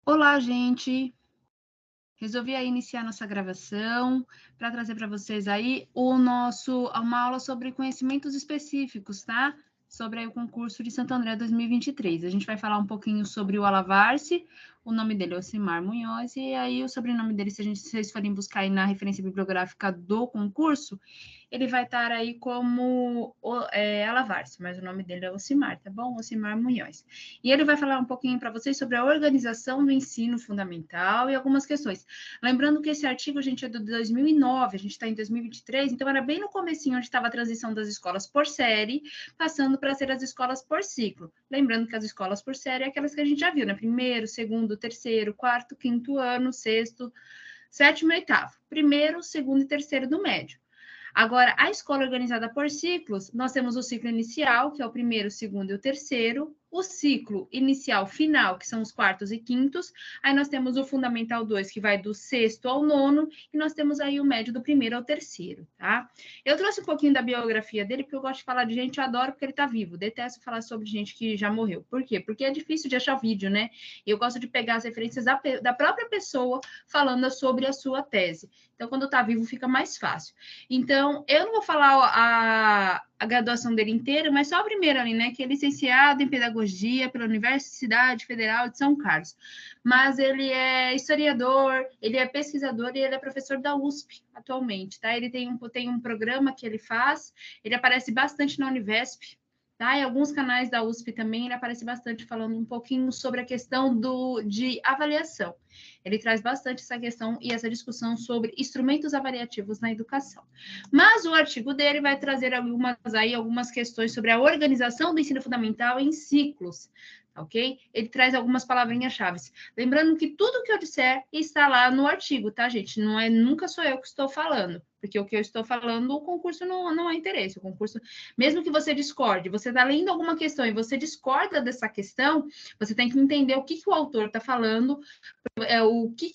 Olá, gente! Resolvi aí iniciar nossa gravação para trazer para vocês aí uma aula sobre conhecimentos específicos, tá? Sobre aí o concurso de Santo André 2023. A gente vai falar um pouquinho sobre o Alavarce, o nome dele é Ocimar Munhoz, e aí o sobrenome dele, se vocês forem buscar aí na referência bibliográfica do concurso, ele vai estar aí como Alavarce, mas o nome dele é Ocimar, tá bom? Ocimar Munhoz. E ele vai falar um pouquinho para vocês sobre a organização do ensino fundamental e algumas questões. Lembrando que esse artigo, gente, é de 2009, a gente está em 2023, então era bem no comecinho onde estava a transição das escolas por série, passando para ser as escolas por ciclo. Lembrando que as escolas por série é aquelas que a gente já viu, né? Primeiro, segundo, terceiro, quarto, quinto ano, sexto, sétimo e oitavo. Primeiro, segundo e terceiro do médio. Agora, a escola organizada por ciclos, nós temos o ciclo inicial, que é o primeiro, o segundo e o terceiro, o ciclo inicial final, que são os quartos e quintos, aí nós temos o fundamental 2, que vai do sexto ao nono, e nós temos aí o médio do primeiro ao terceiro, tá? Eu trouxe um pouquinho da biografia dele, porque eu gosto de falar de gente, eu adoro porque ele tá vivo, detesto falar sobre gente que já morreu. Por quê? Porque é difícil de achar vídeo, né? Eu gosto de pegar as referências da própria pessoa falando sobre a sua tese. Então, quando tá vivo, fica mais fácil. Então, eu não vou falar a graduação dele inteira, mas só a primeira ali, né? Que é licenciado em Pedagogia pela Universidade Federal de São Carlos. Mas ele é historiador, ele é pesquisador e ele é professor da USP atualmente, tá? Ele tem um programa que ele faz, ele aparece bastante na Univesp, tá? Em alguns canais da USP também ele aparece bastante falando um pouquinho sobre a questão de avaliação. Ele traz bastante essa questão e essa discussão sobre instrumentos avaliativos na educação. Mas o artigo dele vai trazer algumas questões sobre a organização do ensino fundamental em ciclos, ok? Ele traz algumas palavrinhas-chave. Lembrando que tudo que eu disser está lá no artigo, tá, gente? Nunca sou eu que estou falando, porque o que eu estou falando, o concurso não é interesse. O concurso, mesmo que você discorde, você está lendo alguma questão e você discorda dessa questão, você tem que entender o que o autor está falando, o que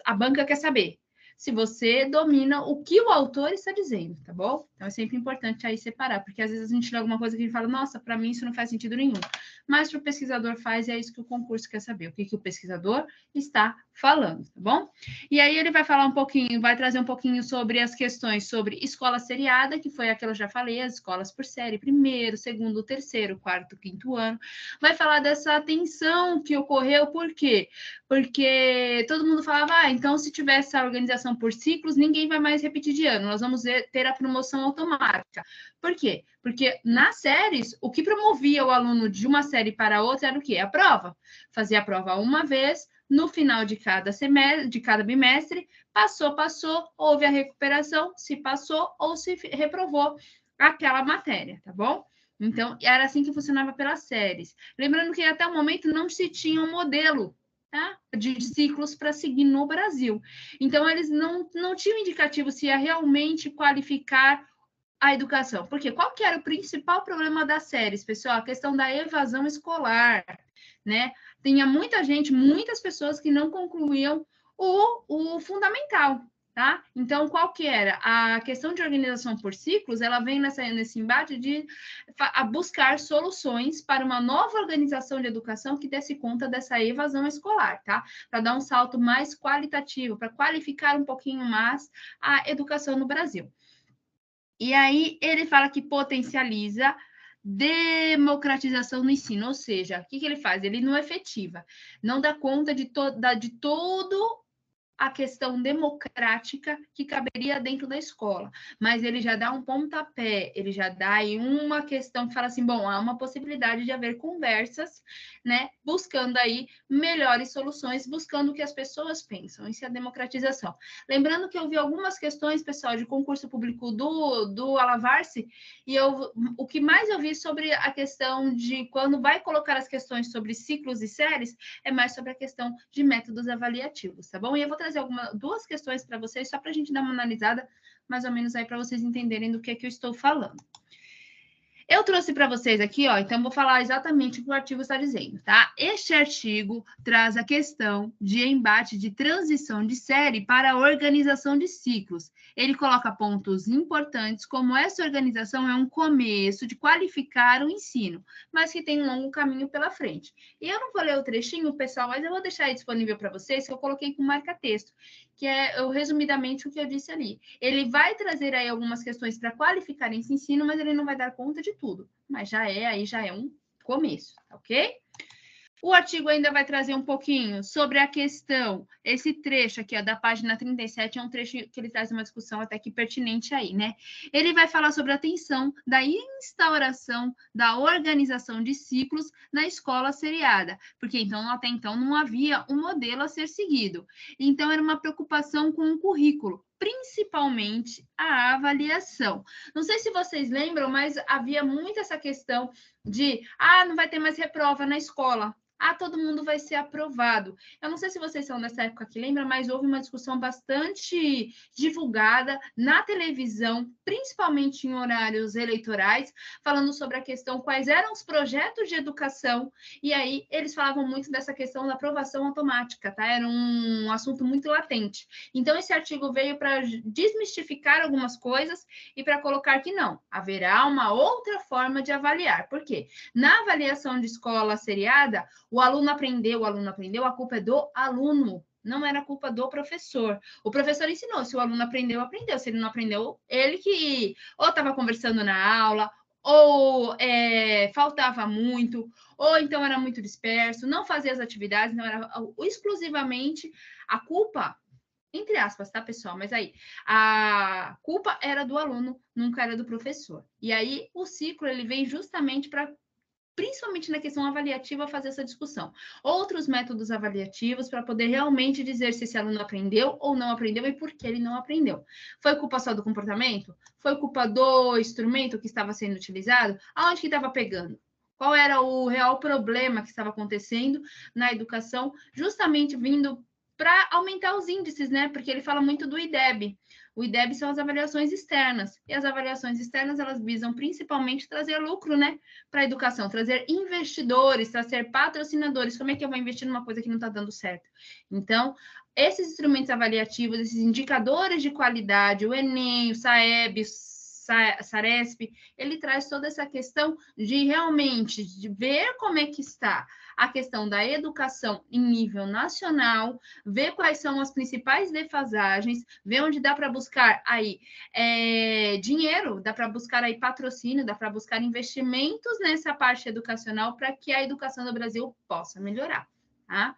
a banca quer saber. Se você domina o que o autor está dizendo, tá bom? Então é sempre importante aí separar, porque às vezes a gente lê alguma coisa que a gente fala, nossa, para mim isso não faz sentido nenhum. Mas para o pesquisador faz, e é isso que o concurso quer saber, o que o pesquisador está falando, tá bom? E aí ele vai falar um pouquinho, vai trazer um pouquinho sobre as questões sobre escola seriada, que foi a que eu já falei, as escolas por série, primeiro, segundo, terceiro, quarto, quinto ano. Vai falar dessa tensão que ocorreu, por quê? Porque todo mundo falava, então se tivesse a organização por ciclos, ninguém vai mais repetir de ano, nós vamos ter a promoção automática. Por quê? Porque nas séries, o que promovia o aluno de uma série para outra era o quê? A prova. Fazia a prova uma vez, no final de cada semestre, de cada bimestre, passou, houve a recuperação, se passou ou se reprovou aquela matéria, tá bom? Então, era assim que funcionava pelas séries. Lembrando que até o momento não se tinha um modelo, tá? De ciclos para seguir no Brasil. Então, eles não tinham indicativo se ia realmente qualificar a educação. Porque qual que era o principal problema das séries, pessoal? A questão da evasão escolar, né? Tinha muita gente, muitas pessoas que não concluíam o fundamental, tá? Então, qual que era? A questão de organização por ciclos, ela vem nesse embate de buscar soluções para uma nova organização de educação que desse conta dessa evasão escolar, tá? Para dar um salto mais qualitativo, para qualificar um pouquinho mais a educação no Brasil. E aí ele fala que potencializa democratização no ensino, ou seja, o que ele faz? Ele não efetiva, não dá conta de todo a questão democrática que caberia dentro da escola, mas ele já dá um pontapé, ele já dá aí uma questão que fala assim, bom, há uma possibilidade de haver conversas, né, buscando aí melhores soluções, buscando o que as pessoas pensam, isso é a democratização. Lembrando que eu vi algumas questões, pessoal, de concurso público do Alavarce, e o que mais eu vi sobre a questão de quando vai colocar as questões sobre ciclos e séries, é mais sobre a questão de métodos avaliativos, tá bom? E eu vou trazer duas questões para vocês, só para a gente dar uma analisada, mais ou menos aí, para vocês entenderem do que eu estou falando. Eu trouxe para vocês aqui, ó, então vou falar exatamente o que o artigo está dizendo, tá? Este artigo traz a questão de embate de transição de série para a organização de ciclos. Ele coloca pontos importantes, como essa organização é um começo de qualificar o ensino, mas que tem um longo caminho pela frente. E eu não vou ler o trechinho, pessoal, mas eu vou deixar aí disponível para vocês, que eu coloquei com marca-texto, que é resumidamente o que eu disse ali. Ele vai trazer aí algumas questões para qualificar esse ensino, mas ele não vai dar conta de tudo. Mas já é um começo, ok? O artigo ainda vai trazer um pouquinho sobre a questão, esse trecho aqui, ó, da página 37, é um trecho que ele traz uma discussão até que pertinente aí, né? Ele vai falar sobre a tensão da instauração da organização de ciclos na escola seriada, porque então, até então não havia um modelo a ser seguido. Então, era uma preocupação com o currículo, principalmente a avaliação. Não sei se vocês lembram, mas havia muito essa questão de, não vai ter mais reprova na escola. Todo mundo vai ser aprovado. Eu não sei se vocês são dessa época que lembram, mas houve uma discussão bastante divulgada na televisão, principalmente em horários eleitorais, falando sobre a questão quais eram os projetos de educação, e aí eles falavam muito dessa questão da aprovação automática, tá? Era um assunto muito latente. Então, esse artigo veio para desmistificar algumas coisas e para colocar que não, haverá uma outra forma de avaliar. Por quê? Na avaliação de escola seriada, o aluno aprendeu, a culpa é do aluno, não era culpa do professor. O professor ensinou, se o aluno aprendeu, aprendeu. Se ele não aprendeu, ele que ou estava conversando na aula, ou faltava muito, ou então era muito disperso, não fazia as atividades, não era exclusivamente a culpa, entre aspas, tá, pessoal? Mas aí, a culpa era do aluno, nunca era do professor. E aí, o ciclo, ele vem justamente para, principalmente na questão avaliativa, fazer essa discussão. Outros métodos avaliativos para poder realmente dizer se esse aluno aprendeu ou não aprendeu e por que ele não aprendeu. Foi culpa só do comportamento? Foi culpa do instrumento que estava sendo utilizado? Aonde que estava pegando? Qual era o real problema que estava acontecendo na educação, justamente vindo para aumentar os índices, né? Porque ele fala muito do IDEB. O IDEB são as avaliações externas. E as avaliações externas, elas visam principalmente trazer lucro, né? Para a educação, trazer investidores, trazer patrocinadores. Como é que eu vou investir numa coisa que não está dando certo? Então, esses instrumentos avaliativos, esses indicadores de qualidade, o Enem, o SAEB, Saresp, ele traz toda essa questão de realmente de ver como é que está a questão da educação em nível nacional, ver quais são as principais defasagens, ver onde dá para buscar aí dinheiro, dá para buscar aí patrocínio, dá para buscar investimentos nessa parte educacional para que a educação do Brasil possa melhorar, tá?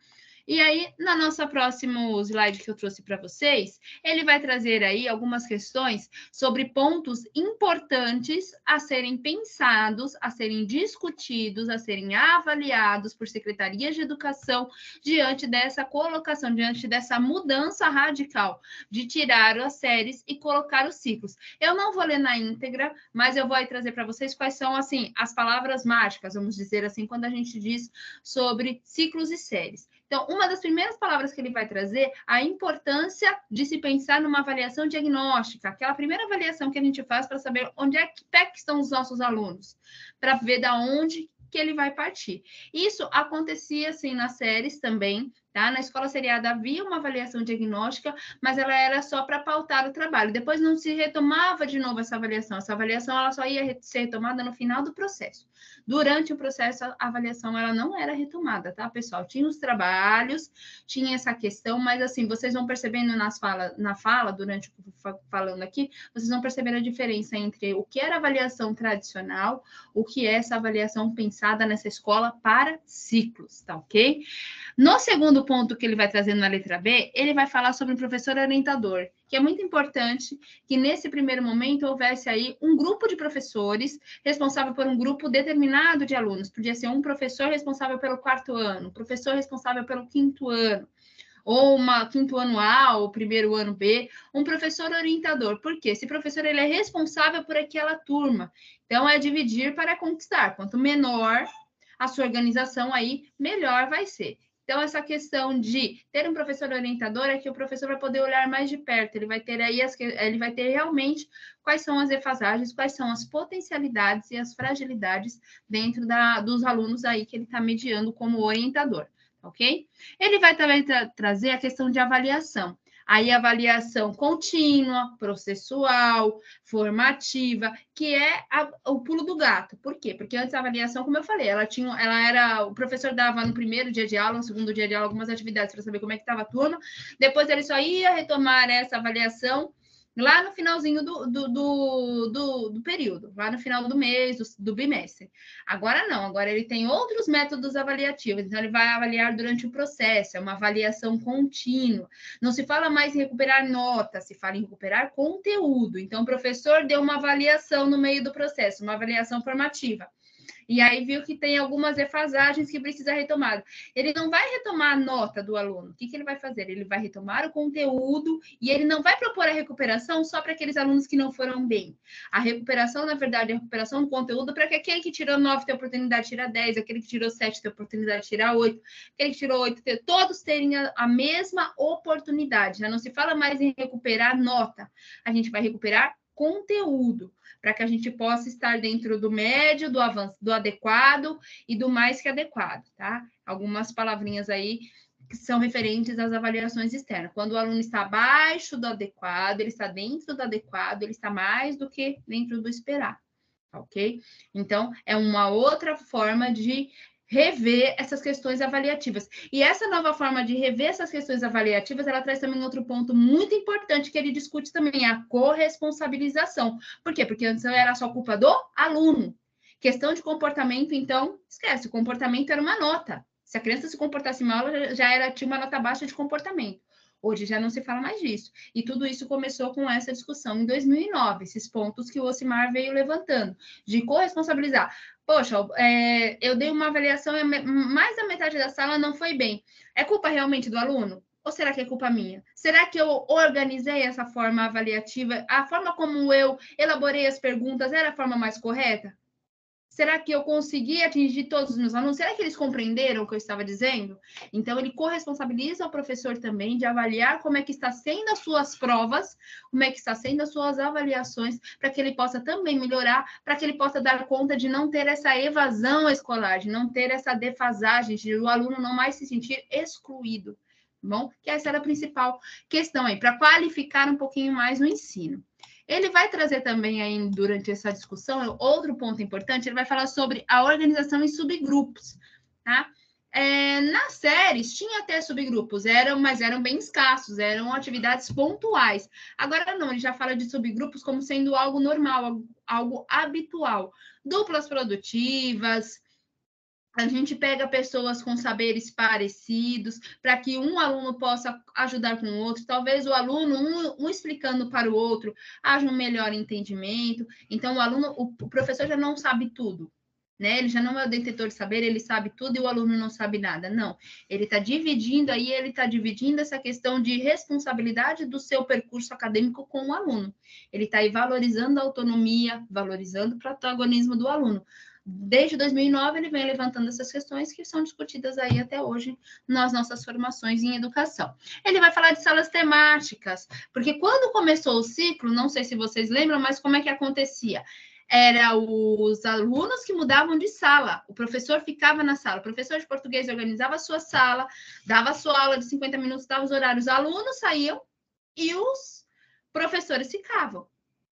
E aí, na nossa próximo slide que eu trouxe para vocês, ele vai trazer aí algumas questões sobre pontos importantes a serem pensados, a serem discutidos, a serem avaliados por secretarias de educação diante dessa colocação, diante dessa mudança radical de tirar as séries e colocar os ciclos. Eu não vou ler na íntegra, mas eu vou aí trazer para vocês quais são, assim, as palavras mágicas, vamos dizer assim, quando a gente diz sobre ciclos e séries. Então, uma das primeiras palavras que ele vai trazer, a importância de se pensar numa avaliação diagnóstica, aquela primeira avaliação que a gente faz para saber onde é que estão os nossos alunos, para ver da onde que ele vai partir. Isso acontecia, assim, nas séries também, tá? Na escola seriada havia uma avaliação diagnóstica, mas ela era só para pautar o trabalho. Depois não se retomava de novo essa avaliação. Essa avaliação ela só ia ser retomada no final do processo. Durante o processo, a avaliação ela não era retomada, tá, pessoal? Tinha os trabalhos, tinha essa questão, mas assim, vocês vão percebendo na fala, durante falando aqui, vocês vão percebendo a diferença entre o que era avaliação tradicional, o que é essa avaliação pensada nessa escola para ciclos, tá ok? No segundo ponto que ele vai trazer na letra B, ele vai falar sobre o professor orientador, que é muito importante que nesse primeiro momento houvesse aí um grupo de professores responsável por um grupo determinado de alunos. Podia ser um professor responsável pelo 4º ano, professor responsável pelo 5º ano, ou uma 5º ano A, ou 1º ano B, um professor orientador. Por quê? Esse professor ele é responsável por aquela turma. Então, é dividir para conquistar. Quanto menor a sua organização aí, melhor vai ser. Então, essa questão de ter um professor orientador é que o professor vai poder olhar mais de perto, ele vai ter aí ele vai ter realmente quais são as defasagens, quais são as potencialidades e as fragilidades dentro dos alunos aí que ele está mediando como orientador, ok? Ele vai também trazer a questão de avaliação. Aí, avaliação contínua, processual, formativa, que é o pulo do gato. Por quê? Porque antes a avaliação, como eu falei, o professor dava no primeiro dia de aula, no segundo dia de aula, algumas atividades para saber como é que estava a turma, depois ele só ia retomar essa avaliação lá no finalzinho do período, lá no final do mês, do bimestre. Agora não, agora ele tem outros métodos avaliativos, então ele vai avaliar durante o processo, é uma avaliação contínua. Não se fala mais em recuperar nota, se fala em recuperar conteúdo. Então, o professor deu uma avaliação no meio do processo, uma avaliação formativa. E aí viu que tem algumas defasagens que precisa retomar. Ele não vai retomar a nota do aluno. O que ele vai fazer? Ele vai retomar o conteúdo e ele não vai propor a recuperação só para aqueles alunos que não foram bem. A recuperação, na verdade, é a recuperação do conteúdo para que aquele que tirou 9 tenha oportunidade de tirar 10, aquele que tirou 7 tenha oportunidade de tirar 8, aquele que tirou 8, todos terem a mesma oportunidade. Já não se fala mais em recuperar nota. A gente vai recuperar conteúdo, para que a gente possa estar dentro do médio, do avanço, do adequado e do mais que adequado, tá? Algumas palavrinhas aí que são referentes às avaliações externas. Quando o aluno está abaixo do adequado, ele está dentro do adequado, ele está mais do que dentro do esperado, ok? Então, é uma outra forma de rever essas questões avaliativas. E essa nova forma de rever essas questões avaliativas, ela traz também outro ponto muito importante que ele discute também, a corresponsabilização. Por quê? Porque antes era só culpa do aluno. Questão de comportamento, então, esquece, o comportamento era uma nota. Se a criança se comportasse mal, tinha uma nota baixa de comportamento. Hoje já não se fala mais disso. E tudo isso começou com essa discussão em 2009, esses pontos que o Ocimar veio levantando, de corresponsabilizar. Poxa, eu dei uma avaliação e mais da metade da sala não foi bem. É culpa realmente do aluno? Ou será que é culpa minha? Será que eu organizei essa forma avaliativa? A forma como eu elaborei as perguntas era a forma mais correta? Será que eu consegui atingir todos os meus alunos? Será que eles compreenderam o que eu estava dizendo? Então, ele corresponsabiliza o professor também de avaliar como é que está sendo as suas provas, como é que está sendo as suas avaliações, para que ele possa também melhorar, para que ele possa dar conta de não ter essa evasão escolar, de não ter essa defasagem, de o aluno não mais se sentir excluído. Bom, que essa era a principal questão aí, para qualificar um pouquinho mais o ensino. Ele vai trazer também aí, durante essa discussão, outro ponto importante, ele vai falar sobre a organização em subgrupos, tá? Nas séries, tinha até subgrupos, mas eram bem escassos, eram atividades pontuais. Agora não, ele já fala de subgrupos como sendo algo normal, algo habitual. Duplas produtivas, a gente pega pessoas com saberes parecidos, para que um aluno possa ajudar com o outro, talvez o aluno, um explicando para o outro, haja um melhor entendimento. Então, o professor já não sabe tudo, né? Ele já não é o detentor de saber, ele sabe tudo e o aluno não sabe nada. Não, ele está dividindo essa questão de responsabilidade do seu percurso acadêmico com o aluno. Ele está aí valorizando a autonomia, valorizando o protagonismo do aluno. Desde 2009, ele vem levantando essas questões que são discutidas aí até hoje nas nossas formações em educação. Ele vai falar de salas temáticas, porque quando começou o ciclo, não sei se vocês lembram, mas como é que acontecia? Era os alunos que mudavam de sala, o professor ficava na sala, o professor de português organizava a sua sala, dava a sua aula de 50 minutos, dava os horários, os alunos saíam e os professores ficavam.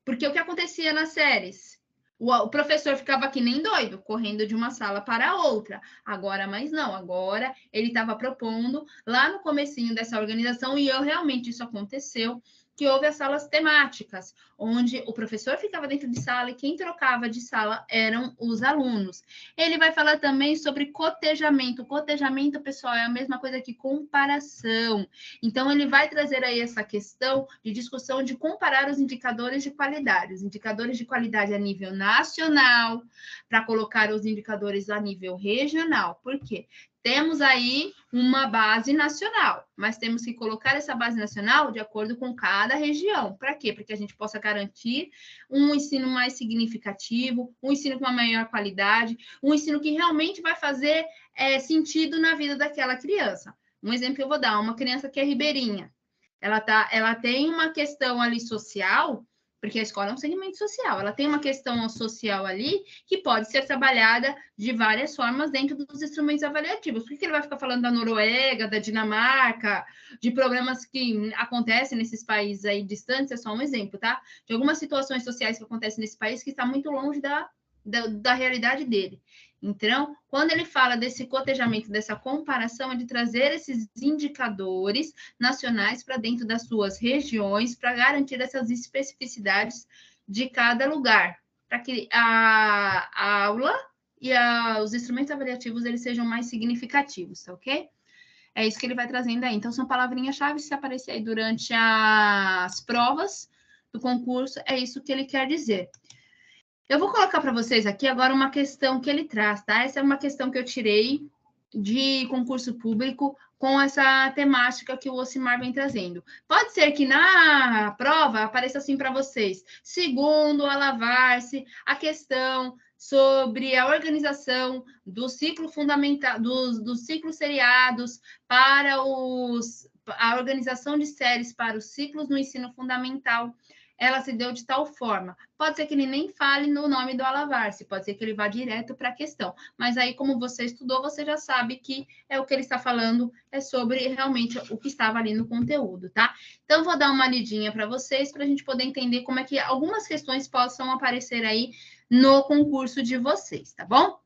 Porque o que acontecia nas séries? O professor ficava que nem doido, correndo de uma sala para outra. Agora, mas não, agora ele estava propondo lá no comecinho dessa organização, e realmente isso aconteceu, que houve as salas temáticas, onde o professor ficava dentro de sala e quem trocava de sala eram os alunos. Ele vai falar também sobre cotejamento. Cotejamento, pessoal, é a mesma coisa que comparação. Então, ele vai trazer aí essa questão de discussão de comparar os indicadores de qualidade. Os indicadores de qualidade a nível nacional, para colocar os indicadores a nível regional. Por quê? Temos aí uma base nacional, mas temos que colocar essa base nacional de acordo com cada região. Para quê? Para que a gente possa garantir um ensino mais significativo, um ensino com uma maior qualidade, um ensino que realmente vai fazer sentido na vida daquela criança. Um exemplo que eu vou dar, uma criança que é ribeirinha, ela tem uma questão ali social, porque a escola é um segmento social, ela tem uma questão social ali que pode ser trabalhada de várias formas dentro dos instrumentos avaliativos. Por que ele vai ficar falando da Noruega, da Dinamarca, de problemas que acontecem nesses países aí distantes? É só um exemplo, tá? De algumas situações sociais que acontecem nesse país que está muito longe da realidade dele. Então, quando ele fala desse cotejamento, dessa comparação, é de trazer esses indicadores nacionais para dentro das suas regiões, para garantir essas especificidades de cada lugar, para que a aula e os instrumentos avaliativos eles sejam mais significativos, tá ok? É isso que ele vai trazendo aí. Então, são palavrinhas-chave, se aparecer aí durante as provas do concurso, é isso que ele quer dizer. Eu vou colocar para vocês aqui agora uma questão que ele traz, tá? Essa é uma questão que eu tirei de concurso público com essa temática que o Ocimar vem trazendo. Pode ser que na prova apareça assim para vocês. Segundo a Lavarce, a questão sobre a organização do ciclo fundamental, dos ciclos seriados para a organização de séries para os ciclos no ensino fundamental, ela se deu de tal forma. Pode ser que ele nem fale no nome do Alavarce, pode ser que ele vá direto para a questão. Mas aí, como você estudou, você já sabe que é o que ele está falando, é sobre realmente o que estava ali no conteúdo, tá? Então, vou dar uma lidinha para vocês, para a gente poder entender como é que algumas questões possam aparecer aí no concurso de vocês, tá bom?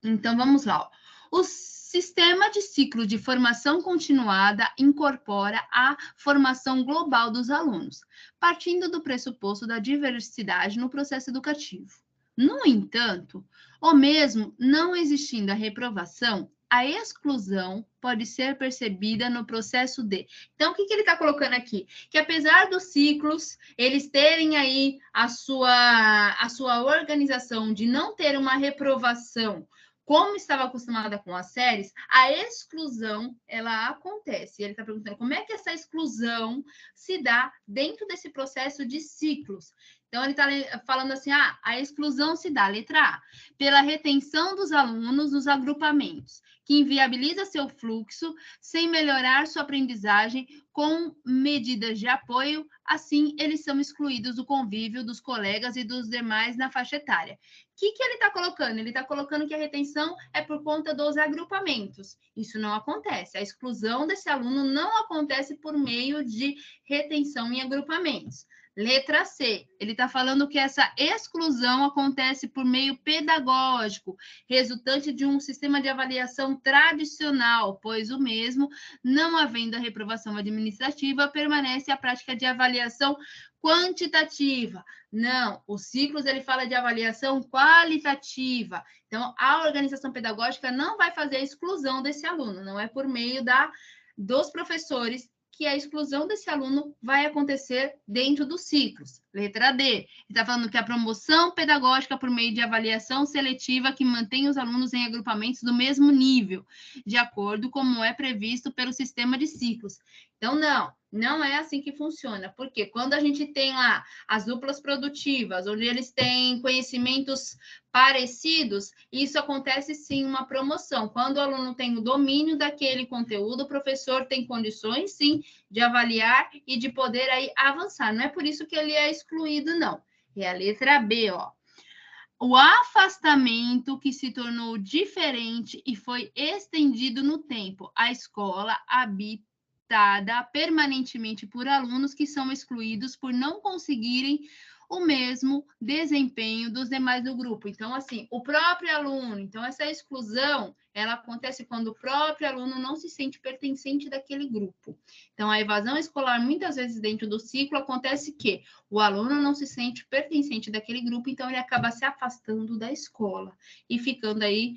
Então, vamos lá. O sistema de ciclo de formação continuada incorpora a formação global dos alunos, partindo do pressuposto da diversidade no processo educativo. No entanto, ou mesmo não existindo a reprovação, a exclusão pode ser percebida no processo de... Então, o que ele está colocando aqui? Que apesar dos ciclos, eles terem aí a sua organização de não ter uma reprovação, como estava acostumada com as séries, a exclusão, ela acontece. Ele está perguntando como é que essa exclusão se dá dentro desse processo de ciclos. Então, ele está falando assim, a exclusão se dá, letra A, pela retenção dos alunos nos agrupamentos, que inviabiliza seu fluxo sem melhorar sua aprendizagem com medidas de apoio, assim eles são excluídos do convívio dos colegas e dos demais na faixa etária. O que ele está colocando? Ele está colocando que a retenção é por conta dos agrupamentos. Isso não acontece. A exclusão desse aluno não acontece por meio de retenção em agrupamentos. Letra C, ele está falando que essa exclusão acontece por meio pedagógico, resultante de um sistema de avaliação tradicional, pois o mesmo, não havendo a reprovação administrativa, permanece a prática de avaliação quantitativa. Não, os ciclos ele fala de avaliação qualitativa. Então, a organização pedagógica não vai fazer a exclusão desse aluno, não é por meio dos professores que a exclusão desse aluno vai acontecer dentro dos ciclos. Letra D, está falando que a promoção pedagógica por meio de avaliação seletiva que mantém os alunos em agrupamentos do mesmo nível, de acordo com como é previsto pelo sistema de ciclos. Então, não é assim que funciona, porque quando a gente tem lá as duplas produtivas, onde eles têm conhecimentos parecidos, isso acontece sim uma promoção. Quando o aluno tem o domínio daquele conteúdo, o professor tem condições sim de avaliar e de poder aí avançar. Não é por isso que ele é excluído, não. É a letra B, ó. O afastamento que se tornou diferente e foi estendido no tempo. A escola habitada permanentemente por alunos que são excluídos por não conseguirem o mesmo desempenho dos demais do grupo. Então, assim, o próprio aluno, então essa exclusão, ela acontece quando o próprio aluno não se sente pertencente daquele grupo. Então, a evasão escolar, muitas vezes dentro do ciclo, acontece que o aluno não se sente pertencente daquele grupo, então ele acaba se afastando da escola e ficando aí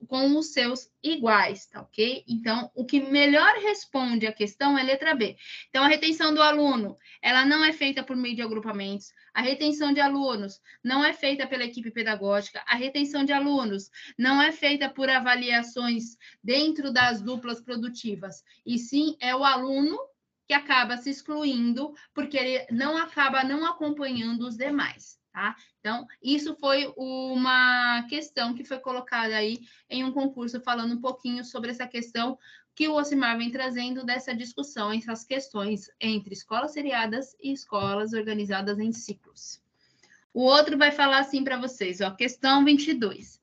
com os seus iguais, tá ok? Então, o que melhor responde a questão é a letra B. Então, a retenção do aluno, ela não é feita por meio de agrupamentos, a retenção de alunos não é feita pela equipe pedagógica, a retenção de alunos não é feita por avaliações dentro das duplas produtivas, e sim é o aluno que acaba se excluindo, porque ele não acaba não acompanhando os demais, tá? Então, isso foi uma questão que foi colocada aí em um concurso, falando um pouquinho sobre essa questão que o Ocimar vem trazendo dessa discussão, essas questões entre escolas seriadas e escolas organizadas em ciclos. O outro vai falar assim para vocês, ó, questão 22.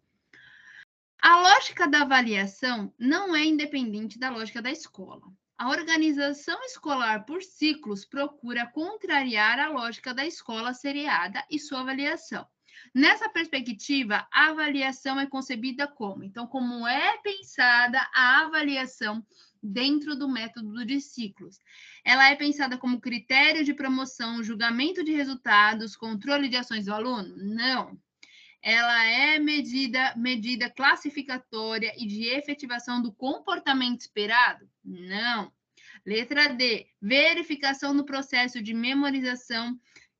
A lógica da avaliação não é independente da lógica da escola. A organização escolar por ciclos procura contrariar a lógica da escola seriada e sua avaliação. Nessa perspectiva, a avaliação é concebida como? Então, como é pensada a avaliação dentro do método de ciclos? Ela é pensada como critério de promoção, julgamento de resultados, controle de ações do aluno? Não. Ela é medida classificatória e de efetivação do comportamento esperado? Não. Letra D, verificação do processo de memorização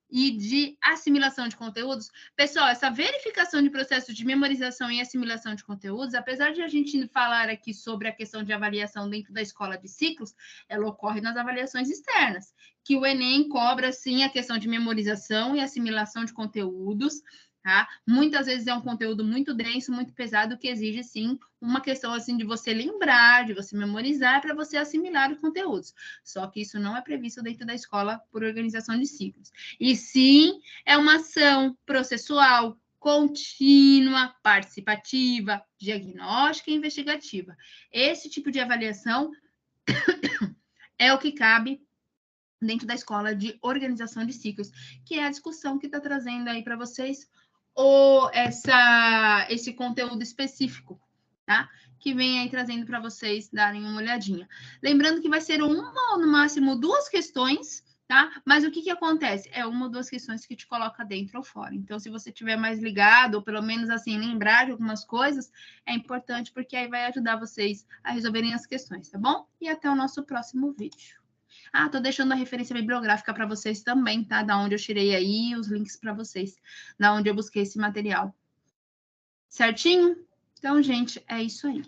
e de assimilação de conteúdos. Pessoal, essa verificação de processo de memorização e assimilação de conteúdos, apesar de a gente falar aqui sobre a questão de avaliação dentro da escola de ciclos, ela ocorre nas avaliações externas, que o Enem cobra, sim, a questão de memorização e assimilação de conteúdos, tá? Muitas vezes é um conteúdo muito denso, muito pesado, que exige, sim, uma questão, assim, de você lembrar, de você memorizar, para você assimilar os conteúdos. Só que isso não é previsto dentro da escola por organização de ciclos. E sim, é uma ação processual, contínua, participativa, diagnóstica e investigativa. Esse tipo de avaliação é o que cabe dentro da escola de organização de ciclos, que é a discussão que está trazendo aí para vocês esse conteúdo específico, tá? Que vem aí trazendo para vocês darem uma olhadinha. Lembrando que vai ser uma ou no máximo 2 questões, tá? Mas o que acontece? É uma ou 2 questões que te coloca dentro ou fora. Então, se você estiver mais ligado, ou pelo menos assim, lembrar de algumas coisas, é importante, porque aí vai ajudar vocês a resolverem as questões, tá bom? E até o nosso próximo vídeo. Ah, tô deixando a referência bibliográfica para vocês também, tá? Da onde eu tirei aí os links para vocês, da onde eu busquei esse material. Certinho? Então, gente, é isso aí.